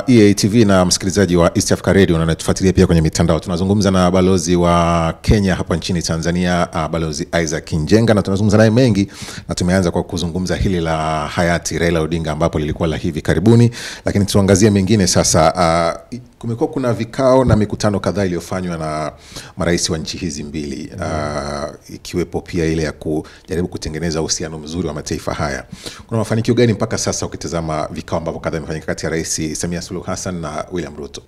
EATV na msikilizaji wa East Africa Radio na natufuatilia pia kwenye mitandao. Tunazungumza na balozi wa Kenya hapa nchini Tanzania, balozi Isaac Njenga, na tunazungumza naye mengi, na tumeanza kwa kuzungumza hili la hayati Raila Odinga ambapo lilikuwa la hivi karibuni, lakini tuangazie mengine sasa. Kumekuwa kuna vikao na mikutano kadhaa iliyofanywa na marais wa nchi hizi mbili, ikiwepo pia ile ya kujaribu kutengeneza uhusiano mzuri wa mataifa haya. Kuna mafanikio gani mpaka sasa ukitazama vikao ambavyo kadhaa vimefanyika kati ya Rais Samia Suluhu Hassan na William Ruto?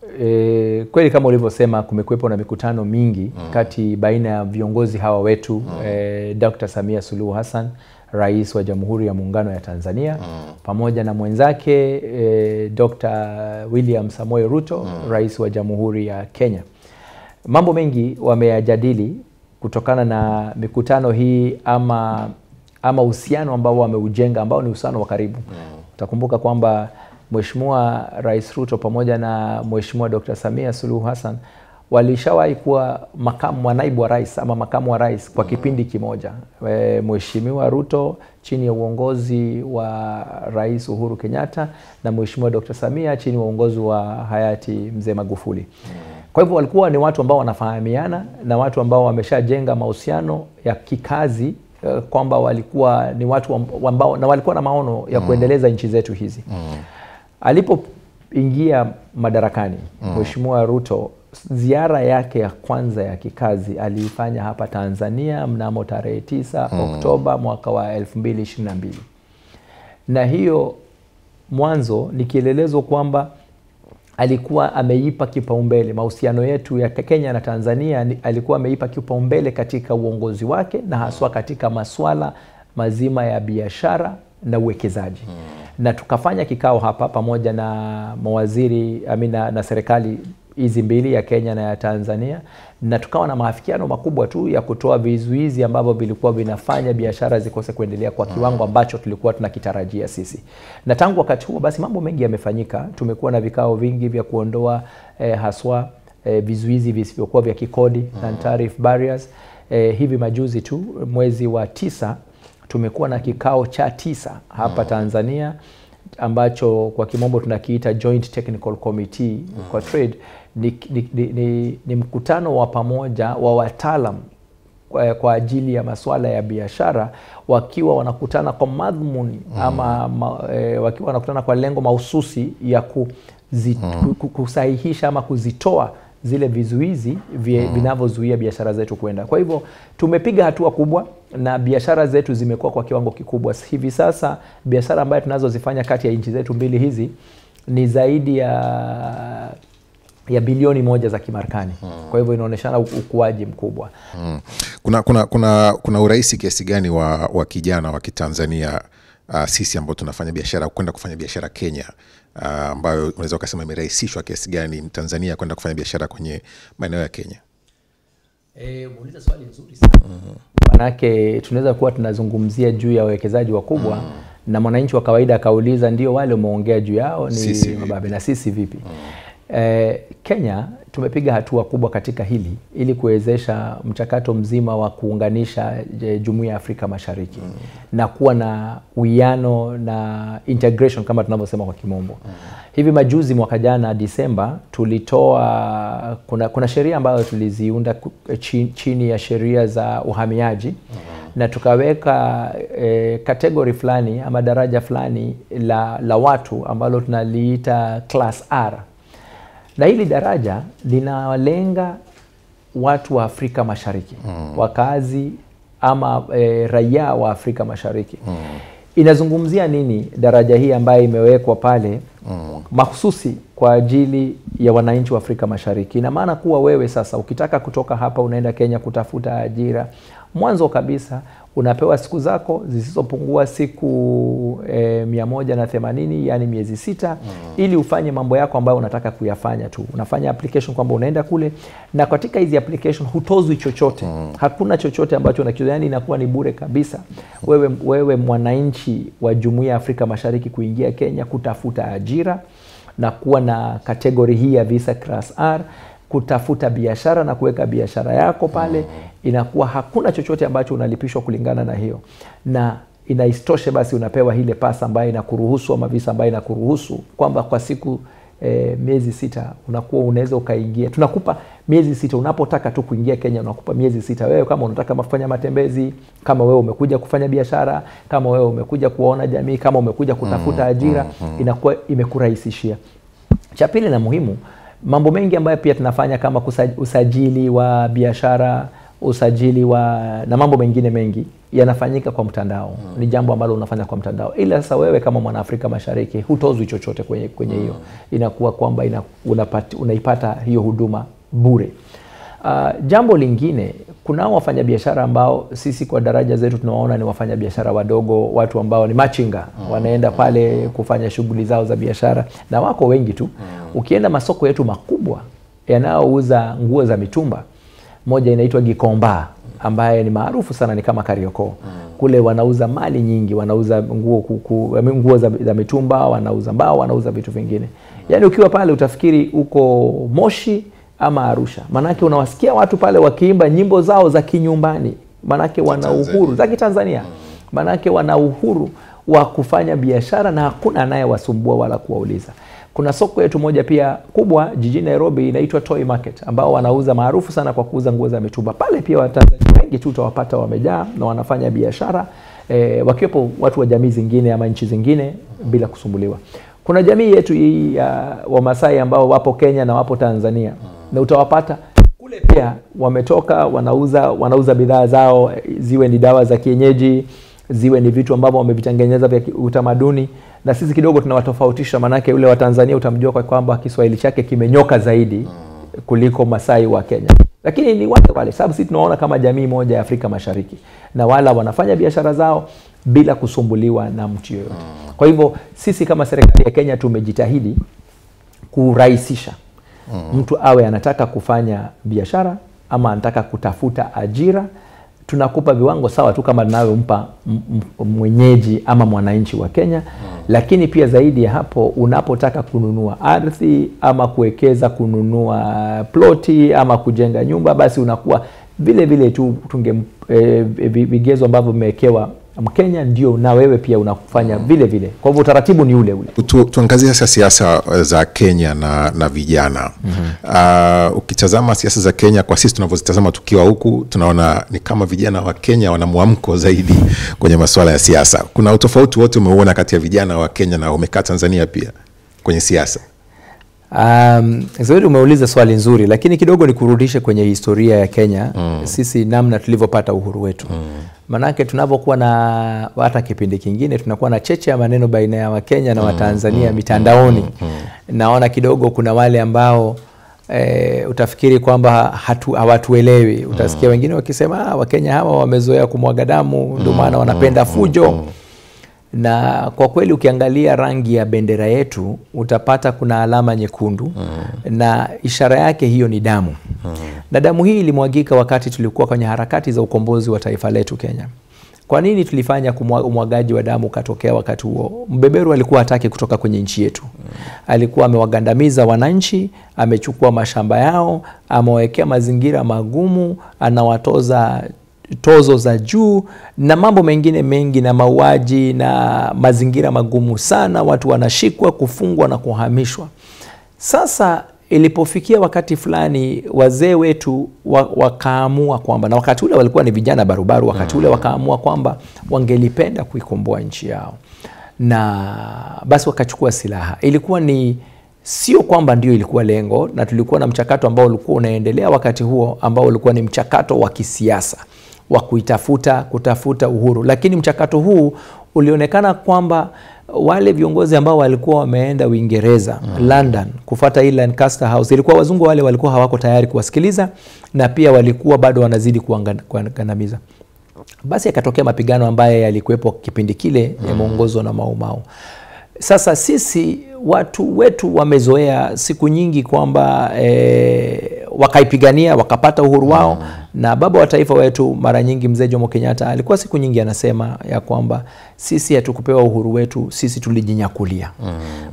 Kweli kama ulivyosema, kumekuwepo na mikutano mingi kati baina ya viongozi hawa wetu, Dr. Samia Suluhu Hassan, Rais wa Jamhuri ya Muungano ya Tanzania, pamoja na mwenzake Dr. William Samoei Ruto, Rais wa Jamhuri ya Kenya. Mambo mengi wameyajadili kutokana na mikutano hii ama uhusiano ambao wameujenga, ambao ni uhusiano wa karibu. Utakumbuka kwamba Mheshimiwa Rais Ruto pamoja na Mheshimiwa Dr. Samia Suluhu Hassan walishawahi kuwa naibu wa rais ama makamu wa rais kwa kipindi kimoja. Mheshimiwa Ruto chini ya uongozi wa Rais Uhuru Kenyatta na Mheshimiwa Dr. Samia chini ya uongozi wa hayati Mzee Magufuli. Kwa hivyo walikuwa ni watu ambao wanafahamiana na watu ambao wameshajenga mahusiano ya kikazi, kwamba walikuwa ni watu ambao na walikuwa na maono ya kuendeleza nchi zetu hizi. Alipoingia madarakani, Mheshimiwa Ruto, ziara yake ya kwanza ya kikazi aliifanya hapa Tanzania mnamo tarehe 9 Oktoba mwaka wa 2022. Na hiyo mwanzo ni kielelezo kwamba alikuwa ameipa kipaumbele mahusiano yetu ya Kenya na Tanzania, alikuwa ameipa kipaumbele katika uongozi wake na haswa katika masuala mazima ya biashara na uwekezaji. Na tukafanya kikao hapa pamoja na mawaziri na serikali hizi mbili ya Kenya na ya Tanzania, na tukawa na maafikiano makubwa tu ya kutoa vizuizi ambavyo vilikuwa vinafanya biashara zikose kuendelea kwa kiwango ambacho tulikuwa tunakitarajia sisi. Na tangu wakati huo basi mambo mengi yamefanyika. Tumekuwa na vikao vingi vya kuondoa haswa vizuizi visivyokuwa vya kikodi, non-tariff barriers. Hivi majuzi tu mwezi wa 9 tumekuwa na kikao cha 9 hapa Tanzania ambacho kwa kimombo tunakiita Joint Technical Committee kwa Trade. Ni mkutano wa pamoja wa wataalam kwa ajili ya masuala ya biashara, wakiwa wanakutana kwa madhumuni wakiwa wanakutana kwa lengo mahususi ya kusahihisha ama kuzitoa zile vizuizi vinavyozuia biashara zetu kwenda. Kwa hivyo tumepiga hatua kubwa na biashara zetu zimekuwa kwa kiwango kikubwa. Hivi sasa biashara ambayo tunazozifanya kati ya nchi zetu mbili hizi ni zaidi ya bilioni 1 za Kimarekani. Kwa hivyo inaoneshana ukuaji mkubwa. Kuna urahisi kiasi gani wa kijana wa Kitanzania sisi ambao tunafanya biashara kwenda kufanya biashara Kenya, ambayo unaweza kusema imerahisishwa kiasi gani Mtanzania kwenda kufanya biashara kwenye maeneo ya Kenya? Muuliza swali nzuri sana. Manake tunaweza kuwa tunazungumzia juu ya wawekezaji wakubwa na mwananchi wa kawaida akauliza ndio wale umeongea juu yao ni mababe na sisi vipi? Kenya tumepiga hatua kubwa katika hili ili kuwezesha mchakato mzima wa kuunganisha Jumuiya ya Afrika Mashariki na kuwa na uwiano na integration kama tunavyosema kwa kimombo. Hivi majuzi mwaka jana Disemba tulitoa kuna sheria ambayo tuliziunda chini ya sheria za uhamiaji, na tukaweka kategori fulani ama daraja fulani la watu ambalo tunaliita class R. Na hili daraja linalenga watu wa Afrika Mashariki, wakazi ama raia wa Afrika Mashariki. Inazungumzia nini daraja hii ambayo imewekwa pale mahususi kwa ajili ya wananchi wa Afrika Mashariki? Ina maana kuwa wewe sasa ukitaka kutoka hapa unaenda Kenya kutafuta ajira, mwanzo kabisa unapewa siku zako zisizopungua siku 180, yani miezi 6, ili ufanye mambo yako ambayo unataka kuyafanya tu. Unafanya application kwamba unaenda kule, na katika hizi application hutozwi chochote. Hakuna chochote ambacho unakiona, yani inakuwa ni bure kabisa. Wewe mwananchi wa Jumuiya ya Afrika Mashariki kuingia Kenya kutafuta ajira na kuwa na kategori hii ya visa class R, kutafuta biashara na kuweka biashara yako pale, inakuwa hakuna chochote ambacho unalipishwa kulingana na hiyo. Na inaistoshe basi unapewa ile pasa ambayo inakuruhusu ama visa ambayo inakuruhusu kwamba kwa siku miezi 6 unakuwa unaweza ukaingia. Tunakupa miezi 6 unapotaka tu kuingia Kenya, unakupa miezi 6 wewe kama unataka kufanya matembezi, kama wewe umekuja kufanya biashara, kama wewe umekuja kuona jamii, kama umekuja kutafuta ajira, inakuwa imekurahisishia. Cha pili na muhimu, mambo mengi ambayo pia tunafanya kama usajili wa biashara, usajili na mambo mengine mengi yanafanyika kwa mtandao. Ni jambo ambalo unafanya kwa mtandao. Ila sasa wewe kama mwana Afrika Mashariki hutozwi chochote kwenye hiyo. Inakuwa kwamba unaipata hiyo huduma bure. Jambo lingine, kuna wafanyabiashara ambao sisi kwa daraja zetu tunawaona ni wafanyabiashara wadogo, watu ambao ni machinga, wanaenda pale kufanya shughuli zao za biashara, na wako wengi tu. Ukienda masoko yetu makubwa yanayouza nguo za mitumba, moja inaitwa Gikomba ambaye ni maarufu sana, ni kama Kariokoo. Kule wanauza mali nyingi, wanauza nguo za mitumba, wanauza mbao, wanauza vitu vingine. Yaani ukiwa pale utafikiri uko Moshi ama Arusha. Manake unawasikia watu pale wakiimba nyimbo zao za kinyumbani. Manake wana uhuru za Kitanzania. Manake wana uhuru wa kufanya biashara na hakuna anayewasumbua wala kuwauliza. Kuna soko yetu moja pia kubwa jijini Nairobi inaitwa Toy Market, ambao wanauza, maarufu sana kwa kuuza nguo za mitumba. Pale pia Watanzania wengi tu utawapata wamejaa na wanafanya biashara, wakiwepo watu wa jamii zingine ama nchi zingine bila kusumbuliwa. Kuna jamii yetu hii ya Wamasai ambao wapo Kenya na wapo Tanzania, na utawapata kule pia wametoka, wanauza bidhaa zao, ziwe ni dawa za kienyeji, ziwe ni vitu ambavyo wamevitengeneza vya utamaduni. Na sisi kidogo tunawatofautisha, manake yule wa Tanzania utamjua kwa kwamba Kiswahili chake kimenyoka zaidi kuliko Masai wa Kenya. Lakini ni wale sababu sisi tunaona kama jamii moja ya Afrika Mashariki, na wala wanafanya biashara zao bila kusumbuliwa na mtu yoyote. Kwa hivyo sisi kama serikali ya Kenya tumejitahidi kurahisisha mtu awe anataka kufanya biashara ama anataka kutafuta ajira, tunakupa viwango sawa tu kama tunayompa mwenyeji ama mwananchi wa Kenya. Lakini pia zaidi ya hapo, unapotaka kununua ardhi ama kuwekeza, kununua ploti ama kujenga nyumba, basi unakuwa vile vile tu vigezo ambavyo vimewekewa Mkenya, ndio na wewe pia unafanya vile vile. Kwa hivyo utaratibu ni ule ule. Tuangazie sasa siasa za Kenya na vijana. Ukitazama siasa za Kenya kwa sisi tunavyozitazama tukiwa huku, tunaona ni kama vijana wa Kenya wana mwamko zaidi kwenye masuala ya siasa. Kuna utofauti wote umeuona kati ya vijana wa Kenya na umekaa Tanzania pia kwenye siasa? Zaidi umeuliza swali nzuri, lakini kidogo ni kurudishe kwenye historia ya Kenya. Sisi namna tulivyopata uhuru wetu. Manake tunapokuwa na hata kipindi kingine tunakuwa na cheche ya maneno baina ya Wakenya na Watanzania mitandaoni. Naona kidogo kuna wale ambao utafikiri kwamba hawatuelewi. Utasikia wengine wakisema Wakenya hawa wamezoea kumwaga damu, ndio maana wanapenda fujo. Na kwa kweli ukiangalia rangi ya bendera yetu utapata kuna alama nyekundu, na ishara yake hiyo ni damu. Na damu hii ilimwagika wakati tulikuwa kwenye harakati za ukombozi wa taifa letu Kenya. Kwa nini tulifanya umwagaji wa damu katokea wakati huo? Mbeberu alikuwa hataki kutoka kwenye nchi yetu. Alikuwa amewagandamiza wananchi, amechukua mashamba yao, amewekea mazingira magumu, anawatoza tozo za juu na mambo mengine mengi, na mauaji na mazingira magumu sana, watu wanashikwa, kufungwa na kuhamishwa. Sasa ilipofikia wakati fulani, wazee wetu wakaamua kwamba, na wakati ule walikuwa ni vijana barubaru, wakati ule wakaamua kwamba wangelipenda kuikomboa nchi yao, na basi wakachukua silaha. Ilikuwa ni sio kwamba ndio ilikuwa lengo, na tulikuwa na mchakato ambao ulikuwa unaendelea wakati huo, ambao ulikuwa ni mchakato wa kisiasa wa kutafuta uhuru. Lakini mchakato huu ulionekana kwamba wale viongozi ambao walikuwa wameenda Uingereza, London, kufuata ile Lancaster House, ilikuwa wazungu wale walikuwa hawako tayari kuwasikiliza, na pia walikuwa bado wanazidi kuangamiza. Basi yakatokea mapigano ambaye yalikuwepo kipindi kile yameongozwa na Mau Mau. Sasa sisi watu wetu wamezoea siku nyingi kwamba wakaipigania, wakapata uhuru wao. Na baba wa taifa wetu mara nyingi Mzee Jomo Kenyatta alikuwa siku nyingi anasema ya kwamba sisi hatukupewa uhuru wetu, sisi tulijinyakulia.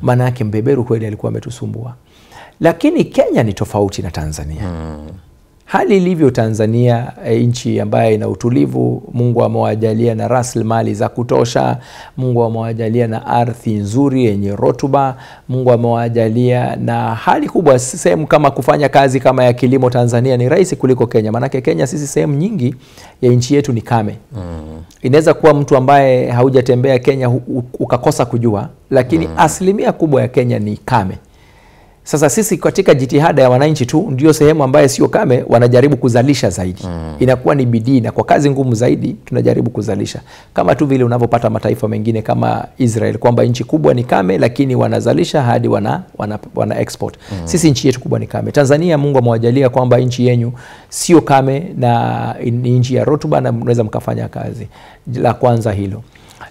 Maana yake mbeberu kweli alikuwa ametusumbua. Lakini Kenya ni tofauti na Tanzania. hali ilivyo Tanzania, nchi ambayo ina utulivu, Mungu amewajalia na rasilimali za kutosha, Mungu amewajalia na ardhi nzuri yenye rotuba, Mungu amewajalia na hali kubwa. Sehemu kama kufanya kazi kama ya kilimo Tanzania ni rahisi kuliko Kenya. Manake Kenya sisi sehemu nyingi ya nchi yetu ni kame. Inaweza kuwa mtu ambaye haujatembea Kenya ukakosa kujua, lakini asilimia kubwa ya Kenya ni kame. Sasa sisi katika jitihada ya wananchi tu ndio sehemu ambaye sio kame wanajaribu kuzalisha zaidi. Inakuwa ni bidii na kwa kazi ngumu zaidi tunajaribu kuzalisha. Kama tu vile unavyopata mataifa mengine kama Israel kwamba nchi kubwa ni kame lakini wanazalisha hadi wana export. Sisi nchi yetu kubwa ni kame. Tanzania Mungu amewajalia kwamba nchi yenu sio kame na ni nchi ya rotuba na mnaweza mkafanya kazi. La kwanza hilo.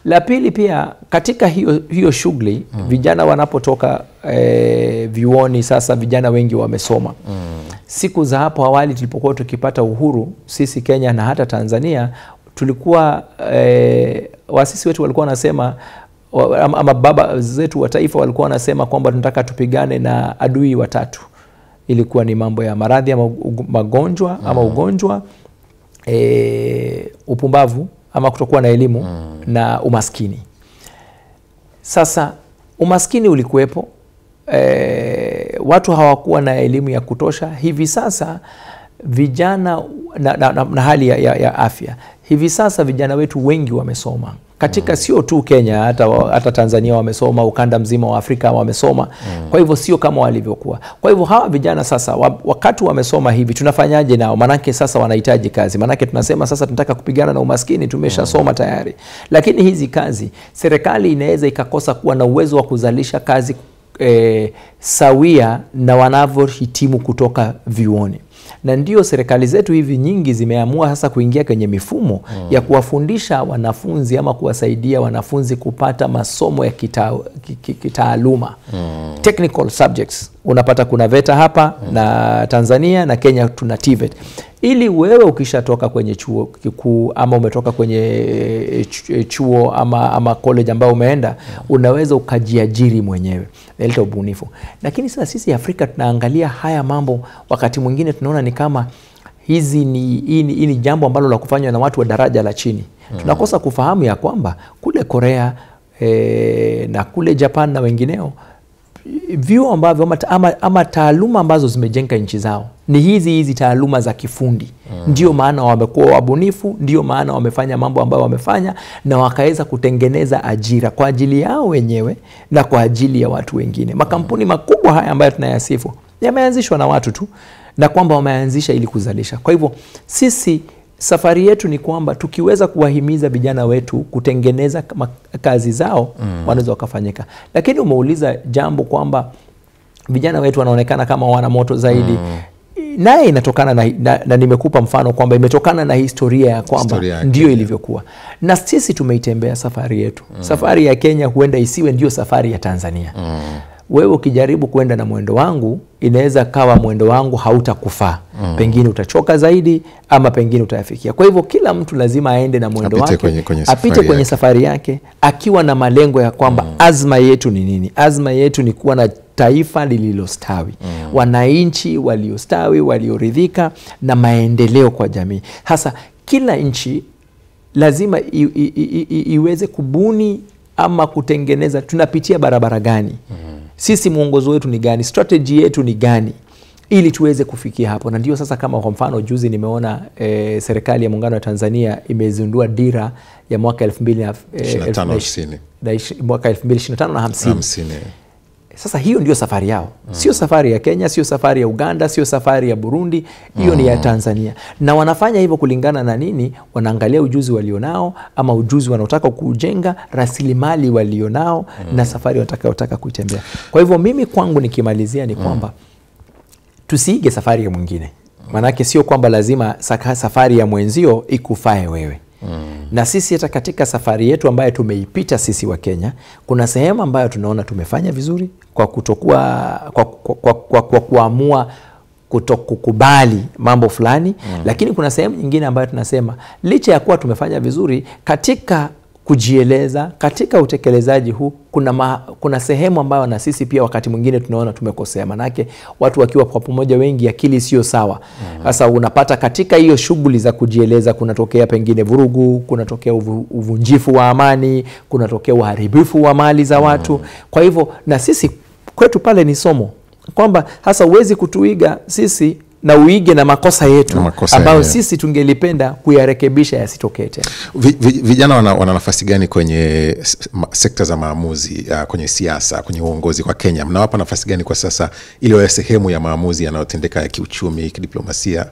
La pili pia katika hiyo shughuli vijana wanapotoka vyuoni, sasa vijana wengi wamesoma. Siku za hapo awali tulipokuwa tukipata uhuru sisi Kenya na hata Tanzania, tulikuwa wasisi wetu walikuwa wanasema ama baba zetu wa taifa walikuwa wanasema kwamba tunataka tupigane na adui watatu. Ilikuwa ni mambo ya maradhi ama magonjwa ama ugonjwa, upumbavu ama kutokuwa na elimu na umaskini. Sasa umaskini ulikuwepo, watu hawakuwa na elimu ya kutosha. Hivi sasa vijana na hali ya afya, hivi sasa vijana wetu wengi wamesoma katika sio tu Kenya, hata Tanzania wamesoma, ukanda mzima wa Afrika wamesoma. Kwa hivyo sio kama walivyokuwa. Kwa hivyo hawa vijana sasa wakati wamesoma hivi tunafanyaje nao? Manake sasa wanahitaji kazi. Manake tunasema sasa tunataka kupigana na umaskini, tumeshasoma tayari. Lakini hizi kazi serikali inaweza ikakosa kuwa na uwezo wa kuzalisha kazi sawia na wanavyohitimu kutoka vyuoni. Na ndio serikali zetu hivi nyingi zimeamua sasa kuingia kwenye mifumo ya kuwafundisha wanafunzi ama kuwasaidia wanafunzi kupata masomo ya kitaaluma. Technical subjects. Unapata kuna VETA hapa na Tanzania na Kenya tuna TVET. Ili wewe ukishatoka kwenye chuo kikuu ama umetoka kwenye chuo ama college ambao umeenda, unaweza ukajiajiri mwenyewe. Naleta ubunifu. Lakini sasa sisi Afrika tunaangalia haya mambo, wakati mwingine tunaona ni kama hii ni jambo ambalo la kufanywa na watu wa daraja la chini. Tunakosa kufahamu ya kwamba kule Korea na kule Japan na wengineo, vyuo ambavyo ama taaluma ambazo zimejenga nchi zao ni hizi taaluma za kifundi. Ndio maana wamekuwa wabunifu, ndio maana wamefanya mambo ambayo wamefanya na wakaweza kutengeneza ajira kwa ajili yao wenyewe na kwa ajili ya watu wengine. Makampuni makubwa haya ambayo tunayasifu yameanzishwa na watu tu, na kwamba wameanzisha ili kuzalisha. Kwa hivyo sisi safari yetu ni kwamba tukiweza kuwahimiza vijana wetu kutengeneza kazi zao, wanaweza wakafanyika. Lakini umeuliza jambo kwamba vijana wetu wanaonekana kama wana moto zaidi. Naye inatokana na nimekupa mfano kwamba imetokana na historia ya kwamba ndio ilivyokuwa. Na sisi tumeitembea safari yetu. Safari ya Kenya huenda isiwe ndio safari ya Tanzania. Wewe ukijaribu kwenda na mwendo wangu, inaweza kawa mwendo wangu hautakufaa. Pengine utachoka zaidi ama pengine utayafikia. Kwa hivyo kila mtu lazima aende na mwendo wake, apite kwenye safari yake akiwa na malengo ya kwamba azma yetu ni nini? Azma yetu ni kuwa na taifa lililostawi, wananchi waliostawi, walioridhika na maendeleo kwa jamii. Hasa kila nchi lazima iweze kubuni ama kutengeneza tunapitia barabara gani? Sisi mwongozo wetu ni gani? Strategy yetu ni gani? Ili tuweze kufikia hapo. Na ndio sasa kama kwa mfano juzi nimeona serikali ya Muungano wa Tanzania imezindua dira ya mwaka 2025 na 50. Sasa hiyo ndio safari yao. Sio safari ya Kenya, sio safari ya Uganda, sio safari ya Burundi, hiyo ni ya Tanzania. Na wanafanya hivyo kulingana na nini? Wanaangalia ujuzi walionao ama ujuzi wanaotaka kujenga, rasilimali walionao na safari watakayotaka kutembea. Kwa hivyo mimi kwangu nikimalizia ni kwamba tusiige safari ya mwingine. Manake sio kwamba lazima safari ya mwenzio ikufae wewe. Na sisi hata katika safari yetu ambayo tumeipita sisi wa Kenya, kuna sehemu ambayo tunaona tumefanya vizuri kwa kwa kuamua kutokukubali mambo fulani, lakini kuna sehemu nyingine ambayo tunasema licha ya kuwa tumefanya vizuri katika kujieleza. Katika utekelezaji huu kuna sehemu ambayo na sisi pia wakati mwingine tunaona tumekosea, manake watu wakiwa kwa pamoja wengi akili sio sawa. Sasa unapata katika hiyo shughuli za kujieleza kunatokea pengine vurugu, kunatokea uvunjifu wa amani, kunatokea uharibifu wa mali za watu. Kwa hivyo na sisi kwetu pale ni somo kwamba hasa uwezi kutuiga sisi na uige na makosa yetu ambayo sisi tungelipenda kuyarekebisha yasitokee tena. Vijana wana nafasi gani kwenye sekta za maamuzi, kwenye siasa, kwenye uongozi kwa Kenya? Mnawapa nafasi gani kwa sasa ili wawe sehemu ya maamuzi yanayotendeka ya kiuchumi, kidiplomasia?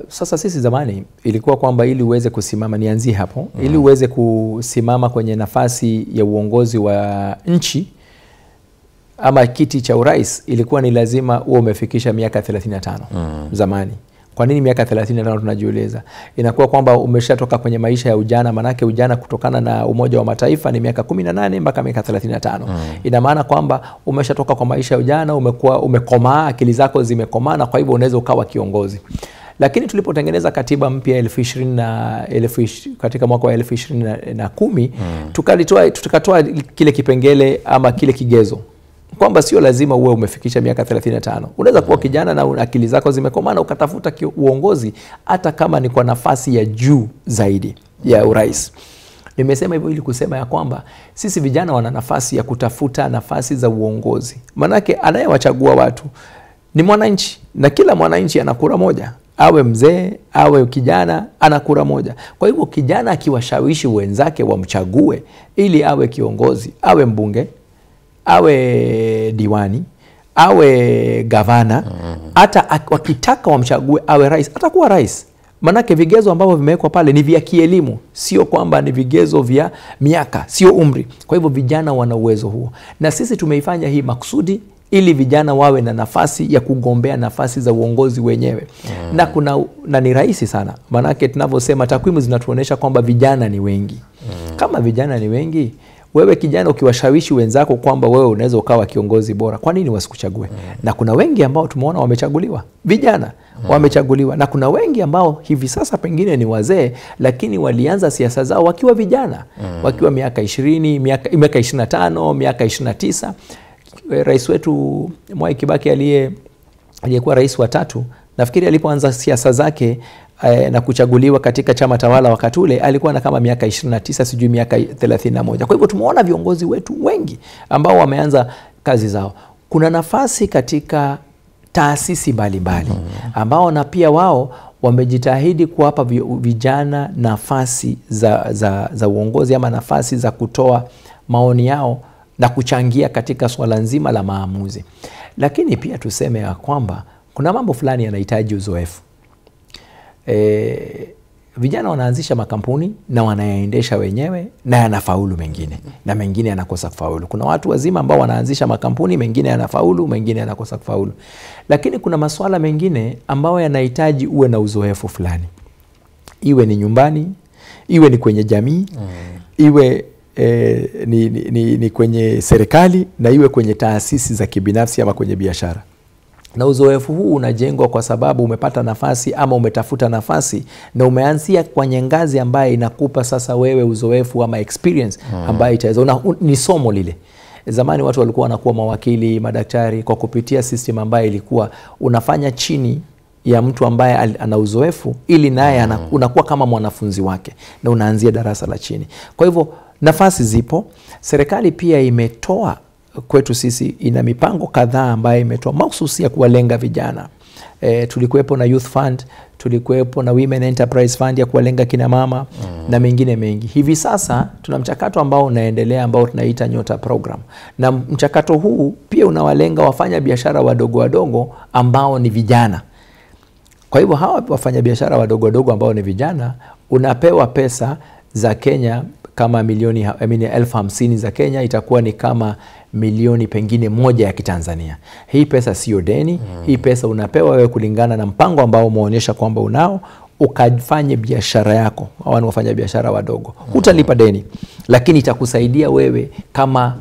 Sasa sisi zamani ilikuwa kwamba ili uweze kusimama, nianzie hapo, ili uweze kusimama kwenye nafasi ya uongozi wa nchi ama kiti cha urais ilikuwa ni lazima uwe umefikisha miaka 35 zamani. Kwa nini miaka 35 tunajiuliza? Inakuwa kwamba umeshatoka kwenye maisha ya ujana, manake ujana kutokana na Umoja wa Mataifa ni miaka 18 mpaka miaka 35. Ina maana kwamba umeshatoka kwa maisha ya ujana, umekomaa, akili zako zimekomaa, na kwa hivyo unaweza ukawa kiongozi. Lakini tulipotengeneza katiba mpya katika mwaka wa 2010 tukatoa kile kipengele ama kile kigezo kwamba sio lazima uwe umefikisha miaka 35. Unaweza kuwa kijana na akili zako zimekomana ukatafuta uongozi hata kama ni kwa nafasi ya juu zaidi ya urais. Nimesema hivyo ili kusema ya kwamba sisi vijana wana nafasi ya kutafuta nafasi za uongozi. Manake anayewachagua watu ni mwananchi, na kila mwananchi ana kura moja. Awe mzee, awe kijana, ana kura moja. Kwa hivyo kijana akiwashawishi wenzake wamchague ili awe kiongozi, awe mbunge, awe diwani, awe gavana, hata wakitaka wamchague awe rais, atakuwa rais. Manake vigezo ambavyo vimewekwa pale ni vya kielimu, sio kwamba ni vigezo vya miaka, sio umri. Kwa hivyo vijana wana uwezo huo, na sisi tumeifanya hii makusudi ili vijana wawe na nafasi ya kugombea nafasi za uongozi wenyewe. Na ni rahisi sana, manake tunavyosema takwimu zinatuonesha kwamba vijana ni wengi. Kama vijana ni wengi, wewe kijana ukiwashawishi wenzako kwamba wewe unaweza ukawa kiongozi bora, kwa nini wasikuchague? Na kuna wengi ambao tumeona wamechaguliwa, vijana wamechaguliwa, na kuna wengi ambao hivi sasa pengine ni wazee lakini walianza siasa zao wakiwa vijana, wakiwa miaka 20, miaka 25, miaka 29. Rais wetu Mwai Kibaki aliyekuwa rais wa 3, nafikiri alipoanza siasa zake na kuchaguliwa katika chama tawala wakati ule alikuwa na kama miaka 29, sijui miaka 31. Kwa hivyo tumeona viongozi wetu wengi ambao wameanza kazi zao. Kuna nafasi katika taasisi mbalimbali ambao na pia wao wamejitahidi kuwapa vijana nafasi za uongozi ama nafasi za kutoa maoni yao na kuchangia katika swala nzima la maamuzi. Lakini pia tuseme ya kwamba kuna mambo fulani yanahitaji uzoefu. Vijana wanaanzisha makampuni na wanayaendesha wenyewe na yanafaulu mengine, na mengine yanakosa kufaulu. Kuna watu wazima ambao wanaanzisha makampuni, mengine yanafaulu, mengine yanakosa kufaulu. Lakini kuna masuala mengine ambao yanahitaji uwe na uzoefu fulani. Iwe ni nyumbani, iwe ni kwenye jamii, iwe ni kwenye serikali, na iwe kwenye taasisi za kibinafsi ama kwenye biashara. Na uzoefu huu unajengwa kwa sababu umepata nafasi ama umetafuta nafasi na umeanzia kwenye ngazi ambayo inakupa sasa wewe uzoefu ama experience ambayo itaweza ni somo lile. Zamani watu walikuwa wanakuwa mawakili, madaktari kwa kupitia system ambayo ilikuwa unafanya chini ya mtu ambaye ana uzoefu ili naye unakuwa kama mwanafunzi wake na unaanzia darasa la chini. Kwa hivyo nafasi zipo. Serikali pia imetoa kwetu sisi, ina mipango kadhaa ambayo imetoa mahususi ya kuwalenga vijana. Tulikuwepo na Youth Fund, tulikuwepo na Women Enterprise Fund ya kuwalenga kina mama na mengine mengi. Hivi sasa tuna mchakato ambao unaendelea ambao tunaita Nyota Program. Na mchakato huu pia unawalenga wafanya biashara wadogo wadogo ambao ni vijana. Kwa hivyo hawa wafanya biashara wadogo wadogo ambao ni vijana unapewa pesa za Kenya kama milioni 50,000 za Kenya, itakuwa ni kama milioni pengine 1 ya Kitanzania. Hii pesa sio deni, hii pesa unapewa wewe kulingana na mpango ambao umeonyesha kwamba unao, ukafanye biashara yako. Hawa ni wafanya biashara wadogo. Utalipa deni, lakini itakusaidia wewe kama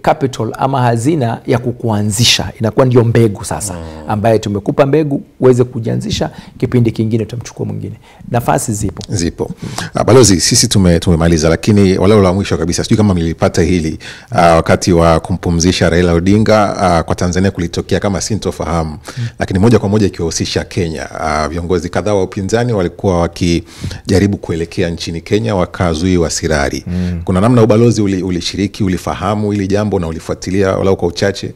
capital ama hazina ya kukuanzisha. Inakuwa ndio mbegu sasa ambaye tumekupa mbegu uweze kujianzisha, kipindi kingine tutamchukua mwingine. Nafasi zipo. Balozi, sisi tumemaliza, lakini wale la mwisho kabisa, sijui kama mlipata hili wakati wa kumpumzisha Raila Odinga kwa Tanzania kulitokea kama sintofahamu, lakini moja kwa moja ikiwahusisha Kenya. Viongozi kadhaa wa upinzani walikuwa wakijaribu kuelekea nchini Kenya, wakazuiwa Sirari. Kuna namna ubalozi ulishiriki, ulifahamu hili jambo na ulifuatilia walau kwa uchache?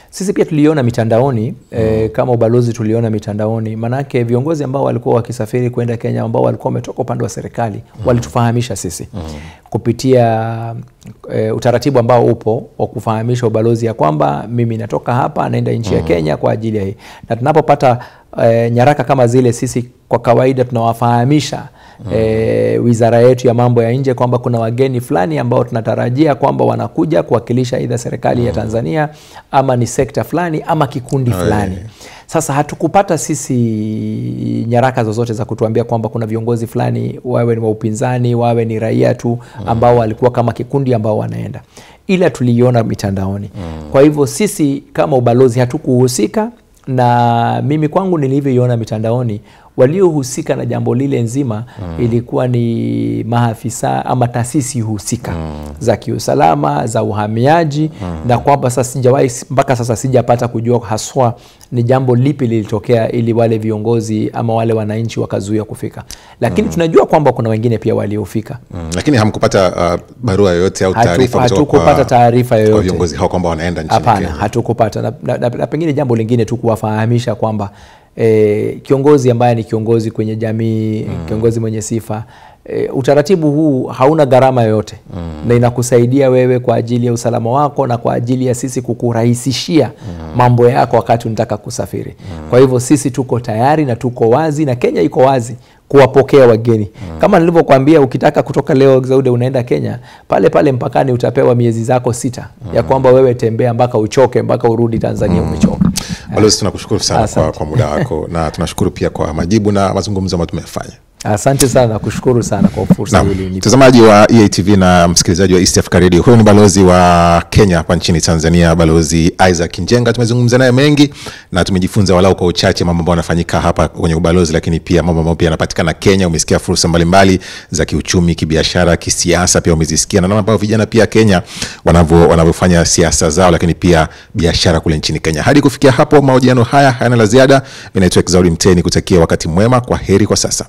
Sisi pia tuliona mitandaoni, kama ubalozi tuliona mitandaoni, manake viongozi ambao walikuwa wakisafiri kwenda Kenya ambao walikuwa wametoka upande wa serikali walitufahamisha sisi kupitia utaratibu ambao upo wa kufahamisha ubalozi ya kwamba mimi natoka hapa naenda nchi ya Kenya kwa ajili ya hii. Na tunapopata nyaraka kama zile, sisi kwa kawaida tunawafahamisha wizara yetu ya mambo ya nje kwamba kuna wageni fulani ambao tunatarajia kwamba wanakuja kuwakilisha aidha serikali ya Tanzania ama ni sekta fulani ama kikundi fulani. Sasa hatukupata sisi nyaraka zozote za kutuambia kwamba kuna viongozi fulani, wawe ni wa upinzani, wawe ni raia tu, ambao walikuwa kama kikundi ambao wanaenda, ila tuliona mitandaoni. Kwa hivyo sisi kama ubalozi hatukuhusika, na mimi kwangu nilivyoiona mitandaoni, waliohusika na jambo lile nzima ilikuwa ni maafisa ama taasisi husika za kiusalama, za uhamiaji, na kwamba sasa sijawahi mpaka sasa sijapata kujua haswa ni jambo lipi lilitokea ili wale viongozi ama wale wananchi wakazuia kufika. Lakini tunajua kwamba kuna wengine pia waliofika. Lakini hamkupata barua yoyote au taarifa hatukupata taarifa yoyote kwa viongozi hao kwamba wanaenda nchini Kenya? Hapana, hatukupata. Na pengine jambo lingine tu kuwafahamisha kwamba kiongozi ambaye ni kiongozi kwenye jamii, kiongozi mwenye sifa, utaratibu huu hauna gharama yoyote, na inakusaidia wewe kwa ajili ya usalama wako na kwa ajili ya sisi kukurahisishia mambo yako wakati unataka kusafiri. Kwa hivyo sisi tuko tayari na tuko wazi, na Kenya iko wazi kuwapokea wageni. Kama nilivyokuambia, ukitaka kutoka leo Zaude unaenda Kenya, pale mpakani utapewa miezi zako 6 ya kwamba wewe tembea mpaka uchoke, mpaka urudi Tanzania umechoka. Balozi, tunakushukuru sana kwa muda wako, na tunashukuru pia kwa majibu na mazungumzo ambayo tumefanya. Asante sana, kushukuru sana kwa fursa hii. Mtazamaji wa EATV na msikilizaji wa East Africa Radio, huyu ni balozi wa Kenya hapa nchini Tanzania, Balozi Isaac Njenga. Tumezungumza naye mengi na tumejifunza walau kwa uchache mambo ambayo yanafanyika hapa kwenye ubalozi, lakini pia mambo ambayo pia yanapatikana Kenya. Umesikia fursa mbalimbali za kiuchumi, kibiashara, kisiasa, pia umezisikia na namna ambavyo vijana pia Kenya wanavyofanya siasa zao, lakini pia biashara kule nchini Kenya. Hadi kufikia hapo, mahojiano haya hayana la ziada. Mimi naitwa Exaudi Mteni, kutakia wakati mwema. Kwa heri kwa sasa.